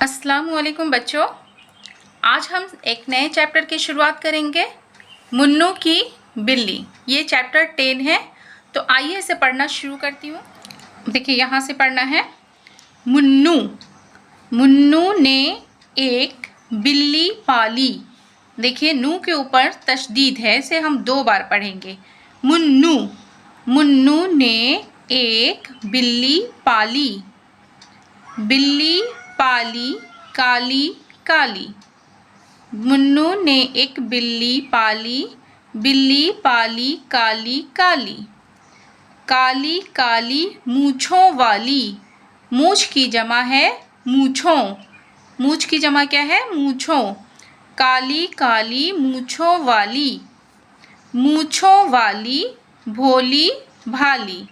अस्सलामुअलैकुम बच्चों, आज हम एक नए चैप्टर की शुरुआत करेंगे। मुन्नू की बिल्ली, ये चैप्टर 10 है। तो आइए इसे पढ़ना शुरू करती हूँ। देखिए यहाँ से पढ़ना है। मुन्नू, मुन्नू ने एक बिल्ली पाली। देखिए नू के ऊपर तशदीद है, इसे हम 2 बार पढ़ेंगे। मुन्नू, मुन्नू ने एक बिल्ली पाली। बिल्ली पाली काली काली। मुन्नू ने एक बिल्ली पाली, बिल्ली पाली काली काली। काली काली मूंछों वाली। मूंछ की जमा है मूंछों। मूंछ की जमा क्या है? मूंछों। काली काली मूंछों वाली। मूंछों वाली भोली भाली।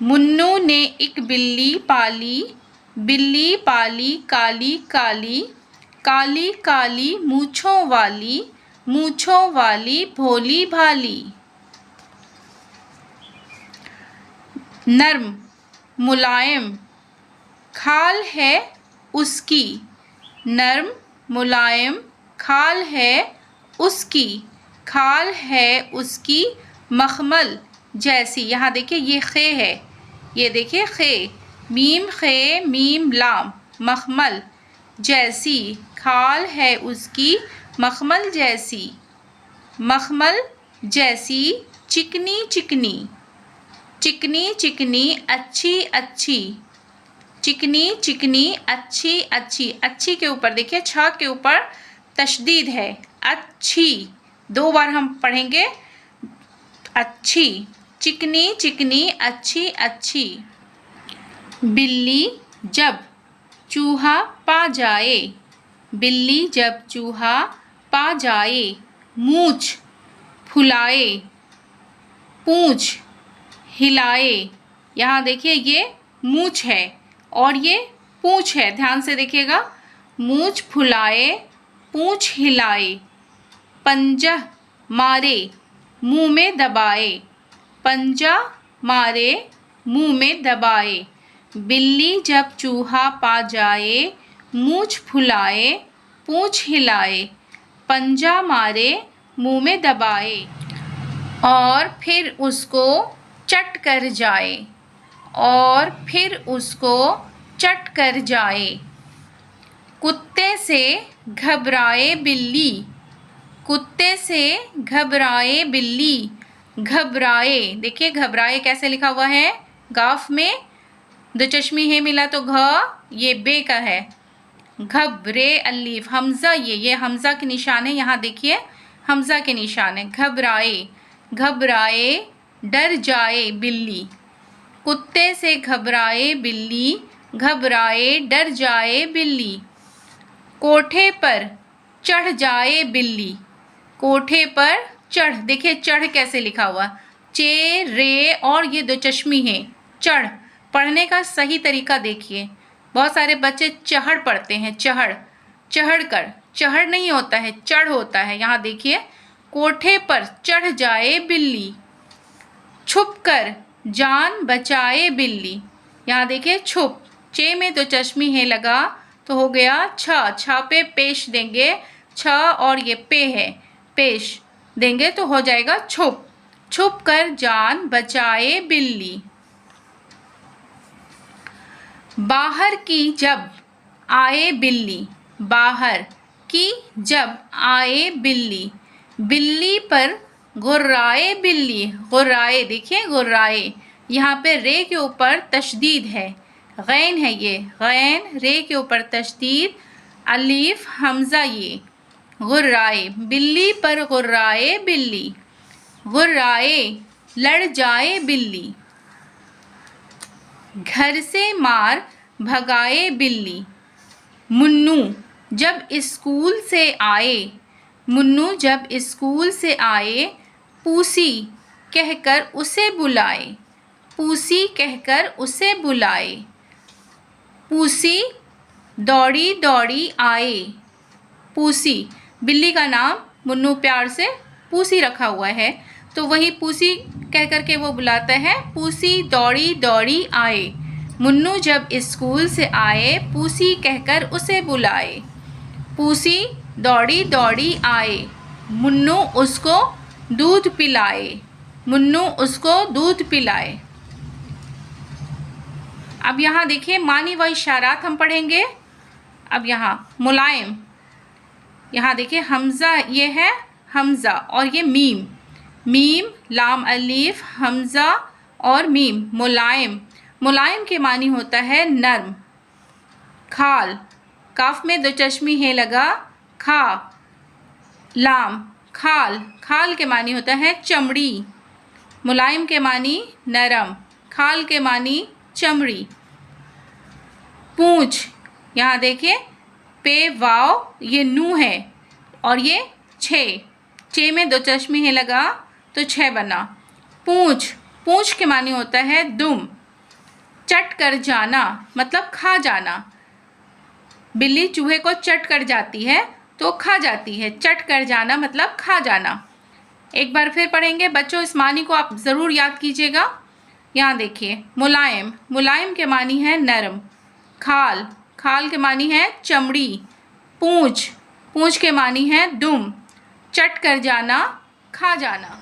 मुन्नू ने एक बिल्ली पाली, बिल्ली पाली काली काली। काली काली मूंछों वाली, मूंछों वाली भोली भाली। नर्म मुलायम खाल है उसकी। नर्म मुलायम खाल है उसकी। खाल है उसकी मखमल जैसी। यहाँ देखिए ये खे है, ये देखिए खे, मीम खे मीम लाम, मखमल जैसी। खाल है उसकी मखमल जैसी। मखमल जैसी चिकनी चिकनी। चिकनी चिकनी अच्छी अच्छी। चिकनी चिकनी अच्छी अच्छी। अच्छी के ऊपर देखिए छ के ऊपर तशदीद है, अच्छी। 2 बार हम पढ़ेंगे, अच्छी। चिकनी चिकनी अच्छी अच्छी। बिल्ली जब चूहा पा जाए। बिल्ली जब चूहा पा जाए। मूंछ फुलाए, पूंछ हिलाए। यहाँ देखिए ये मूंछ है और ये पूंछ है, ध्यान से देखिएगा। मूंछ फुलाए, पूंछ हिलाए। पंजा मारे, मुंह में दबाए। पंजा मारे, मुंह में दबाए। बिल्ली जब चूहा पा जाए। मूंछ फुलाए, पूंछ हिलाए। पंजा मारे, मुंह में दबाए और फिर उसको चट कर जाए। और फिर उसको चट कर जाए। कुत्ते से घबराए बिल्ली। कुत्ते से घबराए बिल्ली। घबराए देखिए, घबराए कैसे लिखा हुआ है? गाफ में 2 चश्मी है मिला तो घ, ये बे का है। घबरे अलीफ हमजा, ये हमजा के निशान है। यहाँ देखिए हमजा के निशान है। घबराए, घबराए डर जाए बिल्ली। कुत्ते से घबराए बिल्ली, घबराए डर जाए बिल्ली। कोठे पर चढ़ जाए बिल्ली। कोठे पर चढ़, देखिए चढ़ कैसे लिखा हुआ? चे रे और ये 2 चश्मी है, चढ़। पढ़ने का सही तरीका देखिए। बहुत सारे बच्चे चढ़ पढ़ते हैं, चढ़, चढ़ कर। चढ़ नहीं होता है, चढ़ होता है। यहाँ देखिए कोठे पर चढ़ जाए बिल्ली। छुप कर जान बचाए बिल्ली। यहाँ देखिए छुप, चे में 2 चश्मी है लगा तो हो गया छ। छ पे पेश देंगे, छ और ये पे है, पेश देंगे तो हो जाएगा छुप। छुप कर जान बचाए बिल्ली। बाहर की जब आए बिल्ली। बाहर की जब आए बिल्ली। बिल्ली पर गुर्राए बिल्ली। गुर्राए देखिए गुर्राए, यहाँ पे रे के ऊपर तशदीद है, गैन है ये, गैन रे के ऊपर तशदीद, अलीफ हमजा ये। गुर्राए बिल्ली पर गुर्राए बिल्ली। गुर्राए लड़ जाए बिल्ली। घर से मार भगाए बिल्ली। मुन्नू जब स्कूल से आए। मुन्नू जब स्कूल से आए। पूसी कहकर उसे बुलाए। पूसी कहकर उसे बुलाए। पूसी दौड़ी दौड़ी आए। पूसी बिल्ली का नाम मुन्नू प्यार से पूसी रखा हुआ है, तो वही पूसी कह कर के वो बुलाता है। पूसी दौड़ी दौड़ी आए। मुन्नू जब स्कूल से आए पूसी कहकर उसे बुलाए। पूसी दौड़ी दौड़ी आए, मुन्नू उसको दूध पिलाए। मुन्नू उसको दूध पिलाए। अब यहाँ देखिए मानी व इशारात हम पढ़ेंगे। अब यहाँ मुलायम, यहाँ देखिए हमज़ा ये है हमज़ा और ये मीम, मीम लाम अलीफ हमज़ा और मीम। मुलायम, मुलायम के मानी होता है नर्म। खाल, काफ में दो चश्मी है लगा खा। लाम खाल, खाल के मानी होता है चमड़ी। मुलायम के मानी नरम, खाल के मानी चमड़ी। पूंछ, यहाँ देखिए पे वाव ये नू है और ये छे में दो चश्मी है लगा तो 6 बना। पूंछ, पूंछ के मानी होता है दुम। चट कर जाना मतलब खा जाना। बिल्ली चूहे को चट कर जाती है तो खा जाती है। चट कर जाना मतलब खा जाना। एक बार फिर पढ़ेंगे बच्चों, इस मानी को आप ज़रूर याद कीजिएगा। यहाँ देखिए मुलायम, मुलायम के मानी है नरम। खाल, खाल के मानी है चमड़ी। पूंछ, पूंछ के मानी है दुम। चट कर जाना खा जाना।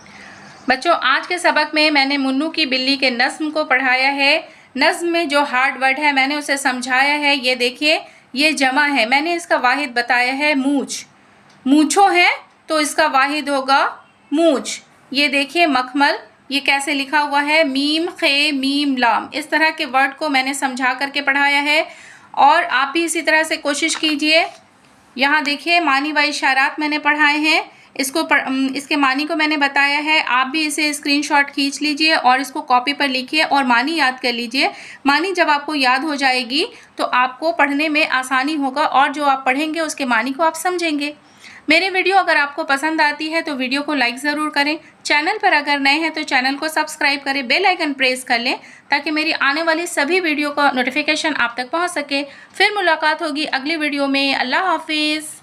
बच्चों आज के सबक में मैंने मुन्नू की बिल्ली के नज़्म को पढ़ाया है। नज़्म में जो हार्ड वर्ड है मैंने उसे समझाया है। ये देखिए ये जमा है, मैंने इसका वाहिद बताया है मूछ। मूछो है तो इसका वाहिद होगा मूछ। ये देखिए मखमल, ये कैसे लिखा हुआ है मीम खे मीम लाम। इस तरह के वर्ड को मैंने समझा करके पढ़ाया है और आप भी इसी तरह से कोशिश कीजिए। यहाँ देखिए मानी व इशारात मैंने पढ़ाए हैं, इसके मानी को मैंने बताया है। आप भी इसे स्क्रीनशॉट खींच लीजिए और इसको कॉपी पर लिखिए और मानी याद कर लीजिए। मानी जब आपको याद हो जाएगी तो आपको पढ़ने में आसानी होगा और जो आप पढ़ेंगे उसके मानी को आप समझेंगे। मेरी वीडियो अगर आपको पसंद आती है तो वीडियो को लाइक ज़रूर करें। चैनल पर अगर नए हैं तो चैनल को सब्सक्राइब करें, बेल आइकन प्रेस कर लें ताकि मेरी आने वाली सभी वीडियो का नोटिफिकेशन आप तक पहुंच सके। फिर मुलाकात होगी अगली वीडियो में। अल्लाह हाफिज़।